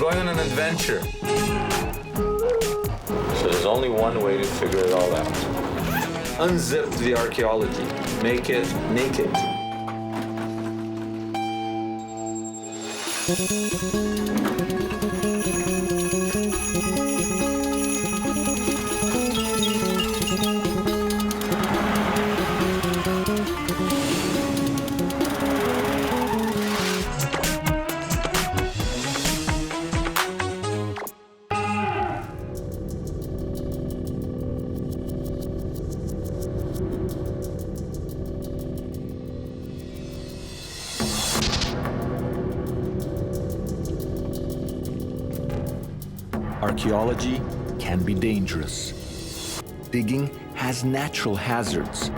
going on an adventure. So there's only one way to figure it all out. Unzip the archaeology. Make it naked. Archaeology can be dangerous. Digging has natural hazards: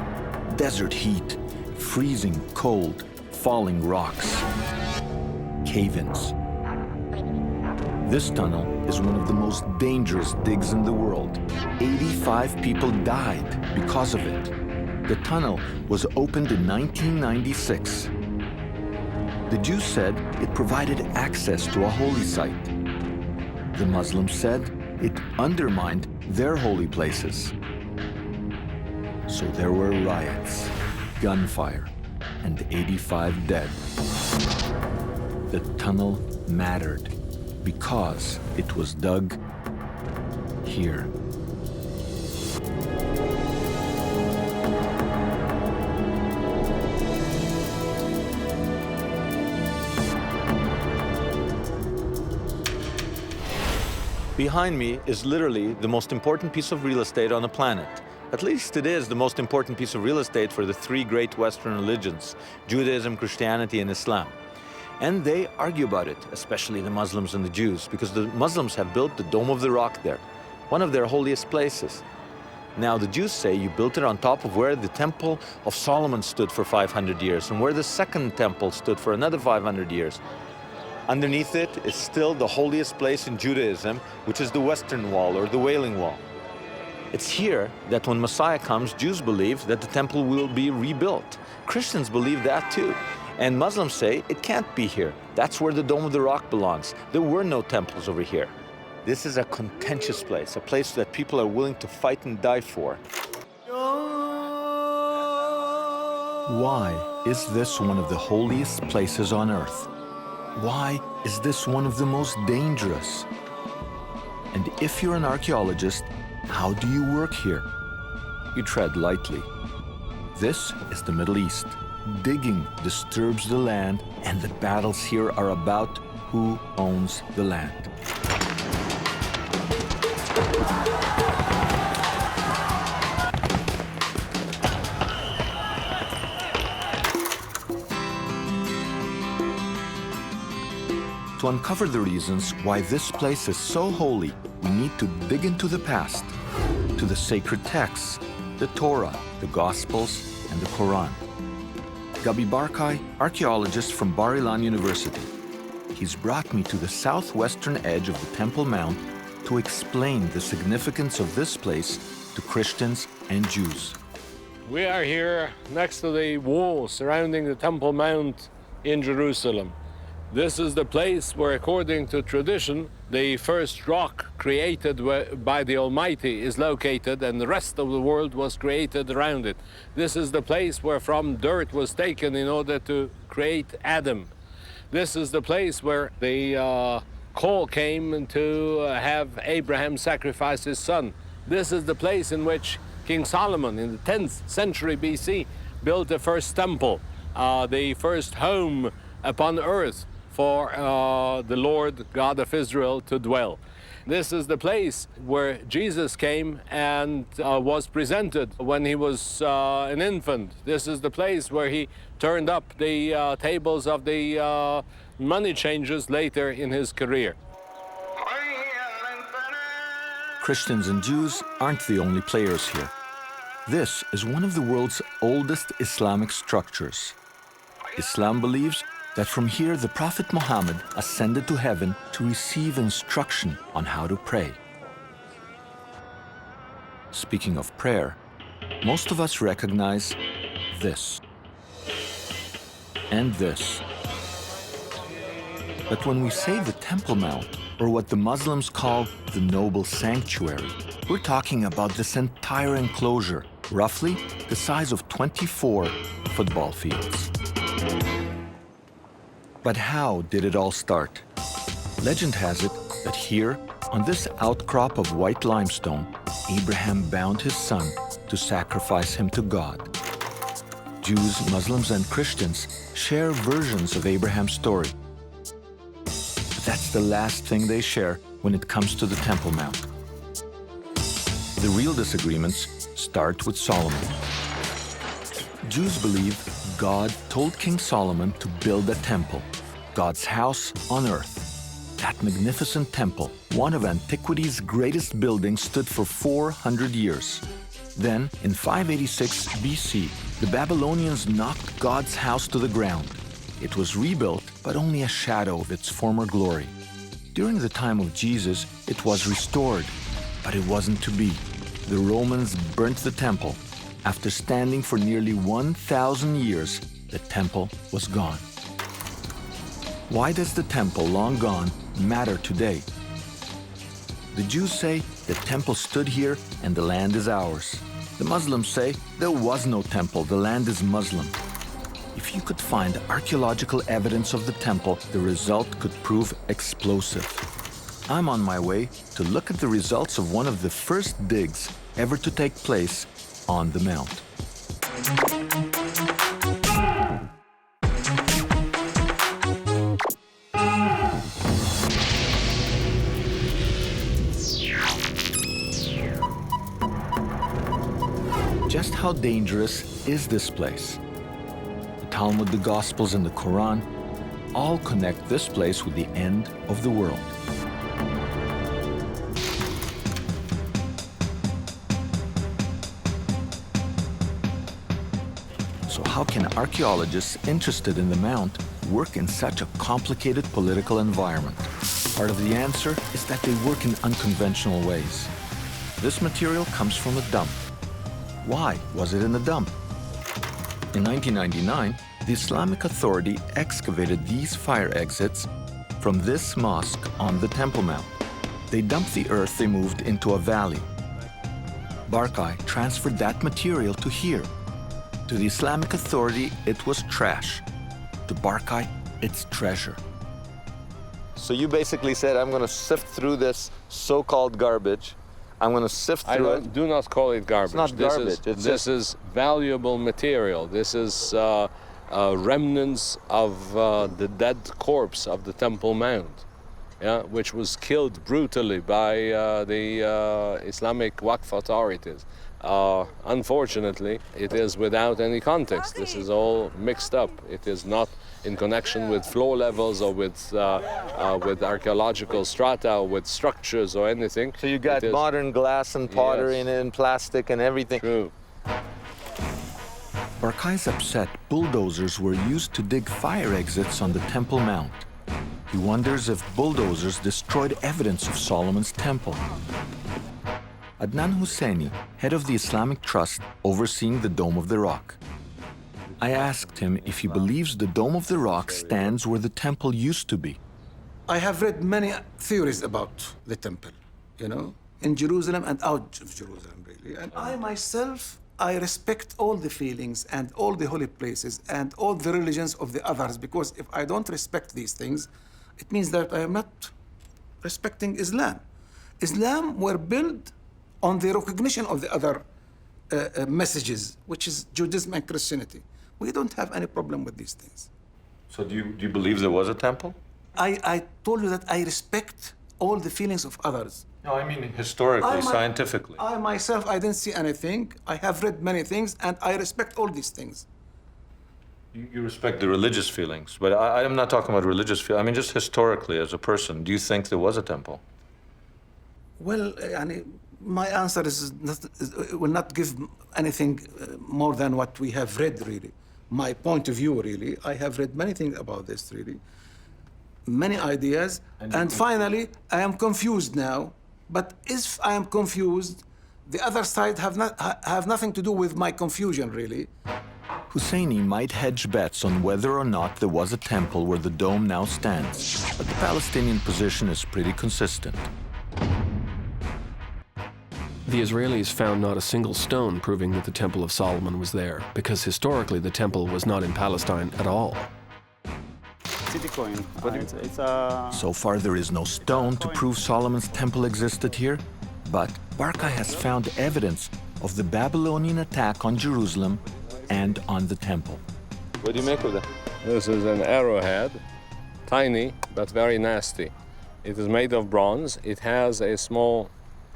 desert heat, freezing cold, falling rocks, cave-ins. This tunnel is one of the most dangerous digs in the world. 85 people died because of it. The tunnel was opened in 1996. The Jews said it provided access to a holy site. The Muslims said it undermined their holy places. So there were riots, gunfire, and 85 dead. The tunnel mattered because it was dug here. Behind me is literally the most important piece of real estate on the planet. At least it is the most important piece of real estate for the three great Western religions, Judaism, Christianity, and Islam. And they argue about it, especially the Muslims and the Jews, because the Muslims have built the Dome of the Rock there, one of their holiest places. Now, the Jews say you built it on top of where the Temple of Solomon stood for 500 years and where the Second Temple stood for another 500 years. Underneath it is still the holiest place in Judaism, which is the Western Wall or the Wailing Wall. It's here that when Messiah comes, Jews believe that the temple will be rebuilt. Christians believe that too. And Muslims say it can't be here. That's where the Dome of the Rock belongs. There were no temples over here. This is a contentious place, a place that people are willing to fight and die for. Why is this one of the holiest places on earth? Why is this one of the most dangerous? And if you're an archaeologist, how do you work here? You tread lightly. This is the Middle East. Digging disturbs the land, and the battles here are about who owns the land. To uncover the reasons why this place is so holy, we need to dig into the past, to the sacred texts, the Torah, the Gospels, and the Quran. Gabi Barkay, archaeologist from Bar Ilan University. He's brought me to the southwestern edge of the Temple Mount to explain the significance of this place to Christians and Jews. We are here next to the wall surrounding the Temple Mount in Jerusalem. This is the place where, according to tradition, the first rock created by the Almighty is located, and the rest of the world was created around it. This is the place where from dirt was taken in order to create Adam. This is the place where the call came to have Abraham sacrifice his son. This is the place in which King Solomon, in the 10th century BC, built the first temple, the first home upon earth for the Lord God of Israel to dwell. This is the place where Jesus came and was presented when he was an infant. This is the place where he turned up the tables of the money changers later in his career. Christians and Jews aren't the only players here. This is one of the world's oldest Islamic structures. Islam believes that from here the Prophet Muhammad ascended to heaven to receive instruction on how to pray. Speaking of prayer, most of us recognize this and this. But when we say the Temple Mount, or what the Muslims call the noble sanctuary, we're talking about this entire enclosure, roughly the size of 24 football fields. But how did it all start? Legend has it that here, on this outcrop of white limestone, Abraham bound his son to sacrifice him to God. Jews, Muslims, and Christians share versions of Abraham's story. But that's the last thing they share when it comes to the Temple Mount. The real disagreements start with Solomon. Jews believe God told King Solomon to build a temple, God's house on earth. That magnificent temple, one of antiquity's greatest buildings, stood for 400 years. Then, in 586 BC, the Babylonians knocked God's house to the ground. It was rebuilt, but only a shadow of its former glory. During the time of Jesus, it was restored, but it wasn't to be. The Romans burnt the temple. After standing for nearly 1,000 years, the temple was gone. Why does the temple, long gone, matter today? The Jews say the temple stood here and the land is ours. The Muslims say there was no temple, the land is Muslim. If you could find archaeological evidence of the temple, the result could prove explosive. I'm on my way to look at the results of one of the first digs ever to take place on the Mount. Just how dangerous is this place? The Talmud, the Gospels, and the Quran all connect this place with the end of the world. So how can archaeologists interested in the Mount work in such a complicated political environment? Part of the answer is that they work in unconventional ways. This material comes from a dump. Why was it in a dump? In 1999, the Islamic Authority excavated these fire exits from this mosque on the Temple Mount. They dumped the earth they moved into a valley. Barkai transferred that material to here. To the Islamic Authority, it was trash. To Barkai, it's treasure. So you basically said, I'm going to sift through this so-called garbage. I'm going to sift through it. Do not call it garbage. It's not garbage. This is valuable material. This is remnants of the dead corpse of the Temple Mount, yeah, which was killed brutally by the Islamic Waqf authorities. Unfortunately, it is without any context. This is all mixed up. It is not in connection with floor levels or with archaeological strata or with structures or anything. So you got modern glass and pottery and plastic and everything. True. Barkai's upset bulldozers were used to dig fire exits on the Temple Mount. He wonders if bulldozers destroyed evidence of Solomon's temple. Adnan Husseini, head of the Islamic Trust overseeing the Dome of the Rock. I asked him if he believes the Dome of the Rock stands where the temple used to be. I have read many theories about the temple, you know, in Jerusalem and out of Jerusalem, really. And I myself, I respect all the feelings and all the holy places and all the religions of the others, because if I don't respect these things, it means that I am not respecting Islam. Islam were built on the recognition of the other messages, which is Judaism and Christianity. We don't have any problem with these things. So do you believe there was a temple? I told you that I respect all the feelings of others. No, I mean historically, scientifically. I myself, I didn't see anything. I have read many things, and I respect all these things. You respect the religious feelings, but I'm not talking about religious feelings. I mean, just historically, as a person, do you think there was a temple? Well, my answer will not give anything more than what we have read, really. My point of view, really. I have read many things about this, really. Many ideas. And finally, I am confused now. But if I am confused, the other side have nothing to do with my confusion, really. Husseini might hedge bets on whether or not there was a temple where the dome now stands, but the Palestinian position is pretty consistent. The Israelis found not a single stone proving that the Temple of Solomon was there, because historically the temple was not in Palestine at all. City coin. So far, there is no stone to prove Solomon's temple existed here, but Barkay has found evidence of the Babylonian attack on Jerusalem and on the temple. What do you make of that? This is an arrowhead, tiny but very nasty. It is made of bronze. It has a small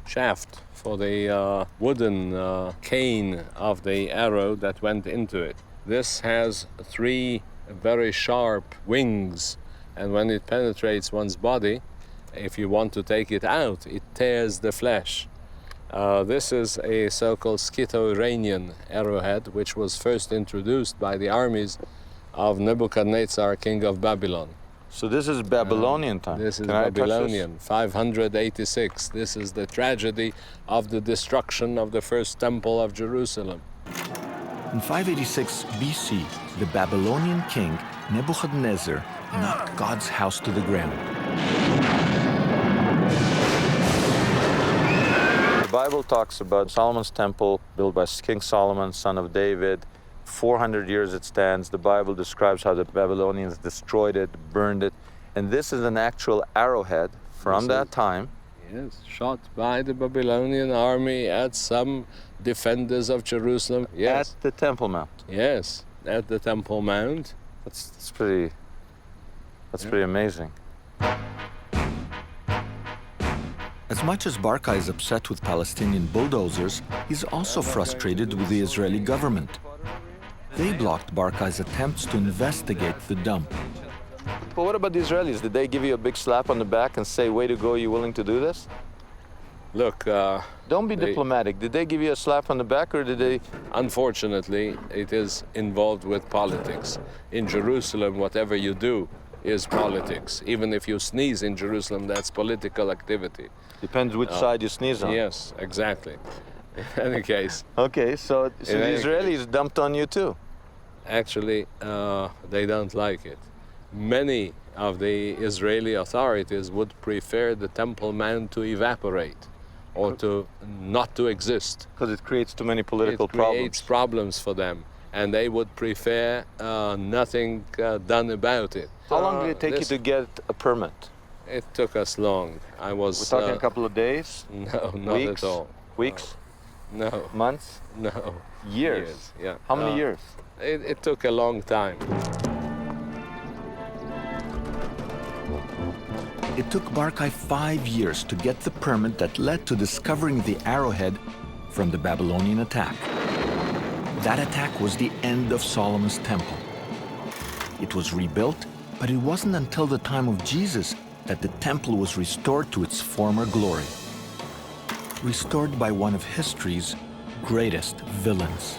shaft for the wooden cane of the arrow that went into it. This has 3 very sharp wings, and when it penetrates one's body, if you want to take it out, it tears the flesh. This is a so-called Scytho-Iranian arrowhead, which was first introduced by the armies of Nebuchadnezzar, king of Babylon. So this is Babylonian time. This is Can I touch Babylonian, 586. This is the tragedy of the destruction of the first temple of Jerusalem. In 586 BC, the Babylonian king Nebuchadnezzar knocked God's house to the ground. The Bible talks about Solomon's temple built by King Solomon, son of David. 400 years it stands. The Bible describes how the Babylonians destroyed it, burned it. And this is an actual arrowhead from that time. Yes, shot by the Babylonian army at some defenders of Jerusalem. Yes. At the Temple Mount. Yes, at the Temple Mount. That's pretty amazing. As much as Barkay is upset with Palestinian bulldozers, he's also frustrated with the Israeli government. They blocked Barkay's attempts to investigate the dump. But what about the Israelis? Did they give you a big slap on the back and say, way to go, you're willing to do this? Look, Don't be diplomatic. Did they give you a slap on the back, or did they? unfortunately, it is involved with politics. In Jerusalem, whatever you do is politics. Even if you sneeze in Jerusalem, that's political activity. Depends which side you sneeze on. Yes, exactly. In any case, Okay, so the any Israelis dumped on you too. actually, they don't like it. Many of the Israeli authorities would prefer the Temple Mount to evaporate or to not to exist. Because it creates too many political It creates problems for them, and they would prefer nothing done about it. How long did it take you This- to get a permit? It took us long. I was... We're talking a couple of days? No, not Weeks? at all. Weeks? No, Months? no. Years? Yeah. How many years? It took a long time. It took Barkay 5 years to get the permit that led to discovering the arrowhead from the Babylonian attack. That attack was the end of Solomon's temple. It was rebuilt, but it wasn't until the time of Jesus that the temple was restored to its former glory. Restored by one of history's greatest villains.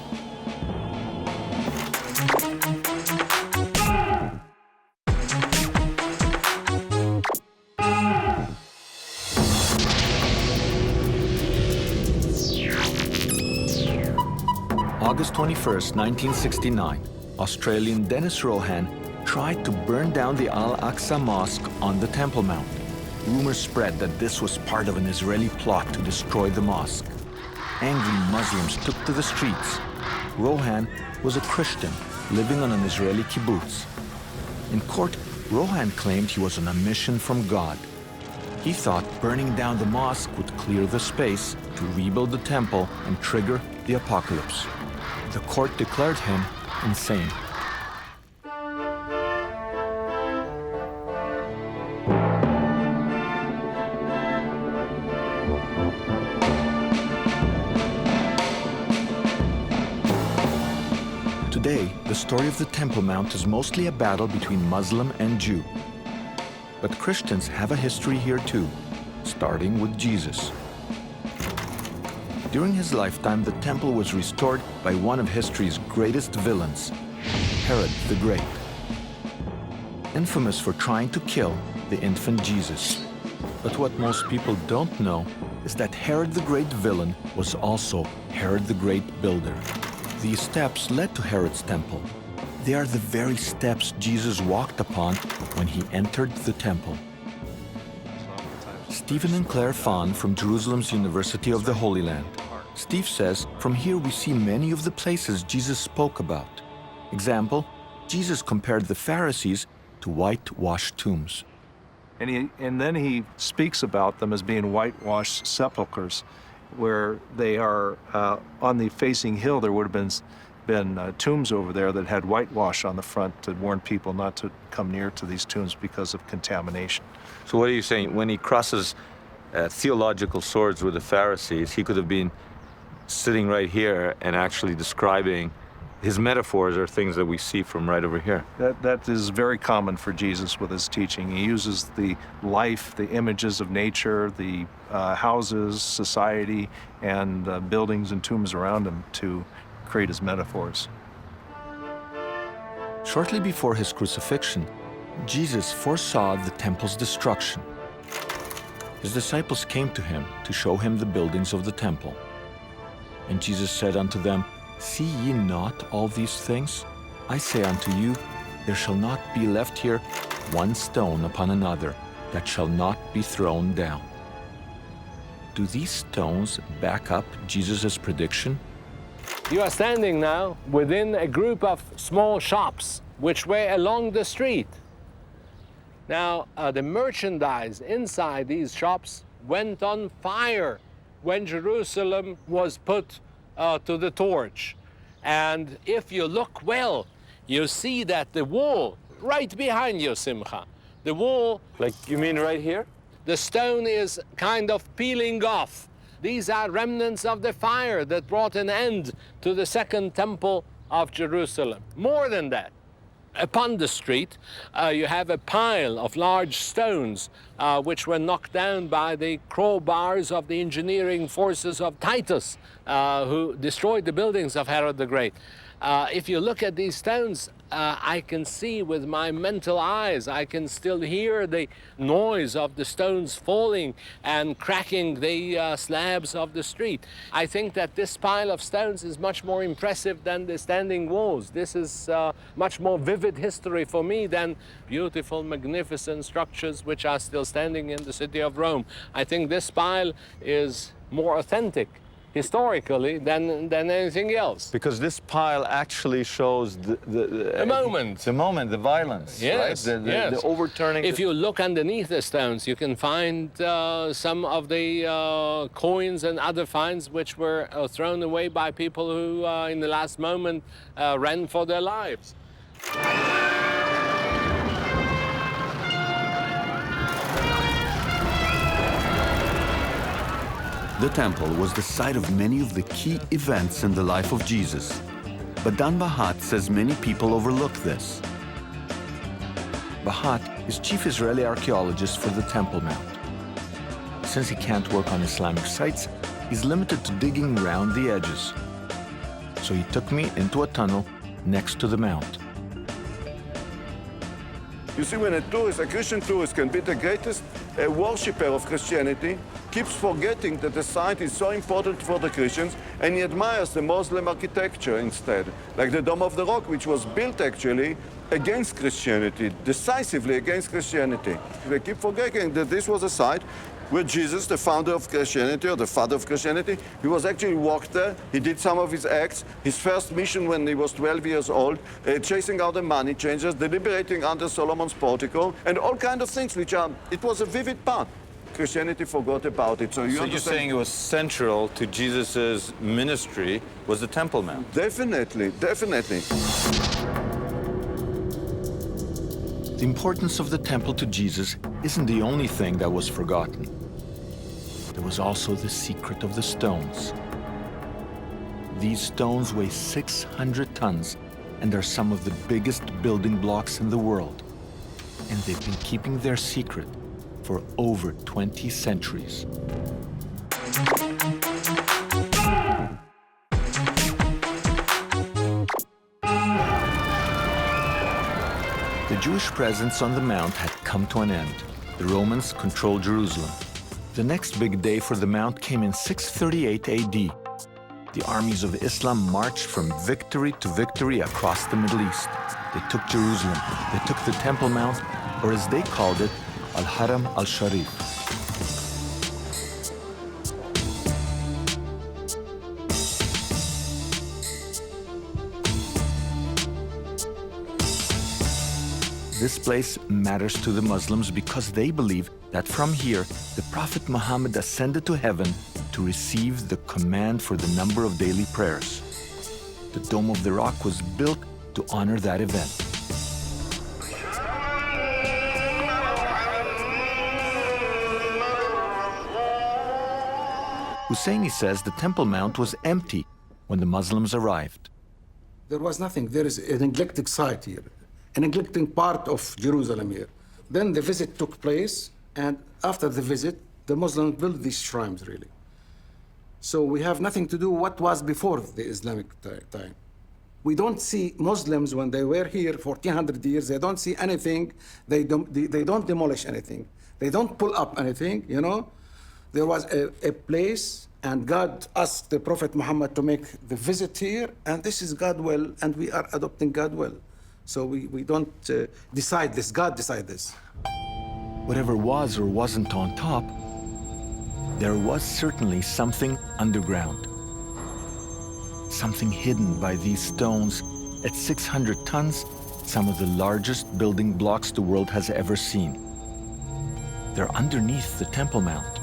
August 21st, 1969, Australian Dennis Rohan tried to burn down the Al-Aqsa Mosque on the Temple Mount. Rumors spread that this was part of an Israeli plot to destroy the mosque. Angry Muslims took to the streets. Rohan was a Christian living on an Israeli kibbutz. In court, Rohan claimed he was on a mission from God. He thought burning down the mosque would clear the space to rebuild the temple and trigger the apocalypse. The court declared him insane. Today, the story of the Temple Mount is mostly a battle between Muslim and Jew. But Christians have a history here too, starting with Jesus. During his lifetime, the temple was restored by one of history's greatest villains, Herod the Great, infamous for trying to kill the infant Jesus. But what most people don't know is that Herod the Great villain was also Herod the Great builder. These steps led to Herod's temple. They are the very steps Jesus walked upon when he entered the temple. Stephen and Claire Fahn from Jerusalem's University of the Holy Land. Steve says, from here we see many of the places Jesus spoke about. Example, Jesus compared the Pharisees to whitewashed tombs. And then he speaks about them as being whitewashed sepulchres, where they are on the facing hill. There would have been tombs over there that had whitewash on the front to warn people not to come near to these tombs because of contamination. So what are you saying? When he crosses theological swords with the Pharisees, he could have been sitting right here and actually describing his metaphors are things that we see from right over here. That is very common for Jesus with his teaching. He uses the life, the images of nature, the houses, society, and buildings and tombs around him to create his metaphors. Shortly before his crucifixion, Jesus foresaw the temple's destruction. His disciples came to him to show him the buildings of the temple. And Jesus said unto them, See ye not all these things? I say unto you, there shall not be left here one stone upon another that shall not be thrown down. Do these stones back up Jesus' prediction? You are standing now within a group of small shops which were along the street. Now, the merchandise inside these shops went on fire when Jerusalem was put to the torch. And if you look well, you see that the wall right behind you, Simcha, the wall, Like, you mean right here? the stone is kind of peeling off. These are remnants of the fire that brought an end to the second temple of Jerusalem. More than that, upon the street, you have a pile of large stones which were knocked down by the crowbars of the engineering forces of Titus, who destroyed the buildings of Herod the Great. If you look at these stones, I can see with my mental eyes, I can still hear the noise of the stones falling and cracking the slabs of the street. I think that this pile of stones is much more impressive than the standing walls. This is much more vivid history for me than beautiful, magnificent structures which are still standing in the city of Rome. I think this pile is more authentic historically than anything else. Because this pile actually shows the moment. The moment, the violence, Yes, right? yes. The overturning. If you look underneath the stones, you can find some of the coins and other finds which were thrown away by people who, in the last moment, ran for their lives. The temple was the site of many of the key events in the life of Jesus. But Dan Bahat says many people overlook this. Bahat is chief Israeli archaeologist for the Temple Mount. Since he can't work on Islamic sites, he's limited to digging around the edges. So he took me into a tunnel next to the mount. You see, when a Christian tourist can be the greatest worshipper of Christianity, keeps forgetting that the site is so important for the Christians, and he admires the Muslim architecture instead, like the Dome of the Rock, which was built actually against Christianity, decisively against Christianity. They keep forgetting that this was a site where Jesus, the founder of Christianity, or the father of Christianity, he was actually walked there, he did some of his acts, his first mission when he was 12 years old, chasing out the money changers, deliberating under Solomon's portico, and all kinds of things which are, it was a vivid part. Christianity forgot about it. So you're saying it was central to Jesus' ministry was the Temple Mount? Definitely, definitely. The importance of the temple to Jesus isn't the only thing that was forgotten. There was also the secret of the stones. These stones weigh 600 tons and are some of the biggest building blocks in the world. And they've been keeping their secret for over 20 centuries. The Jewish presence on the Mount had come to an end. The Romans controlled Jerusalem. The next big day for the Mount came in 638 AD. the armies of Islam marched from victory to victory across the Middle East. They took Jerusalem, they took the Temple Mount, or as they called it, Al-Haram, al-Sharif. This place matters to the Muslims because they believe that from here, the Prophet Muhammad ascended to heaven to receive the command for the number of daily prayers. The Dome of the Rock was built to honor that event. Husseini says the Temple Mount was empty when the Muslims arrived. There was nothing. There is a neglected site here, a neglected part of Jerusalem here. Then the visit took place, and after the visit, the Muslims built these shrines, really. So we have nothing to do what was before the Islamic time. We don't see Muslims when they were here for 1,400 years, they don't see anything, they don't demolish anything, they don't pull up anything, you know? There was a place, and God asked the Prophet Muhammad to make the visit here, and this is God will, and we are adopting God will. So we don't decide this, God decide this. Whatever was or wasn't on top, there was certainly something underground. Something hidden by these stones at 600 tons, some of the largest building blocks the world has ever seen. They're underneath the Temple Mount,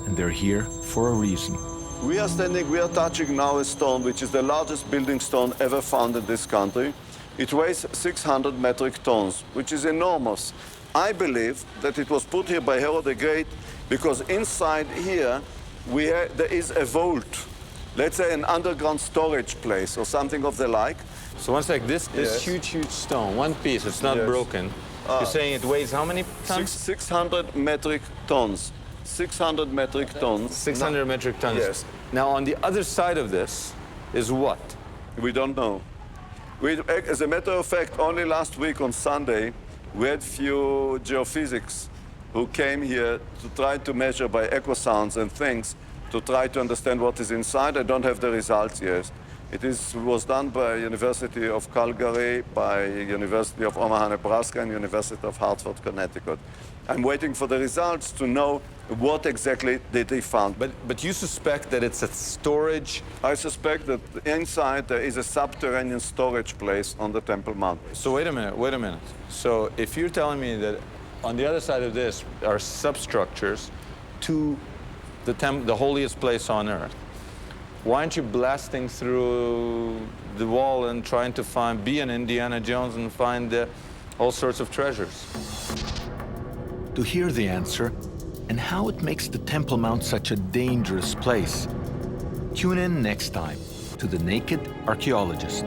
and they're here for a reason. We are touching now a stone which is the largest building stone ever found in this country. It weighs 600 metric tons, which is enormous. I believe that it was put here by Herod the Great because inside here there is a vault, let's say an underground storage place or something of the like. So one sec, this huge stone, one piece, it's not broken. You're saying it weighs how many tons? 600 metric tons. 600 metric tons. 600 metric tons. Yes. Now on the other side of this is what? We don't know. As a matter of fact, only last week on Sunday, we had few geophysics who came here to try to measure by echo sounds and things to try to understand what is inside. I don't have the results yet. It was done by University of Calgary, by University of Omaha, Nebraska, and University of Hartford, Connecticut. I'm waiting for the results to know what exactly did they found. But you suspect that it's a storage? I suspect that inside there is a subterranean storage place on the Temple Mount. So wait a minute. So if you're telling me that on the other side of this are substructures to the holiest place on earth, why aren't you blasting through the wall and trying to be an Indiana Jones and find all sorts of treasures? To hear the answer and how it makes the Temple Mount such a dangerous place, tune in next time to The Naked Archaeologist.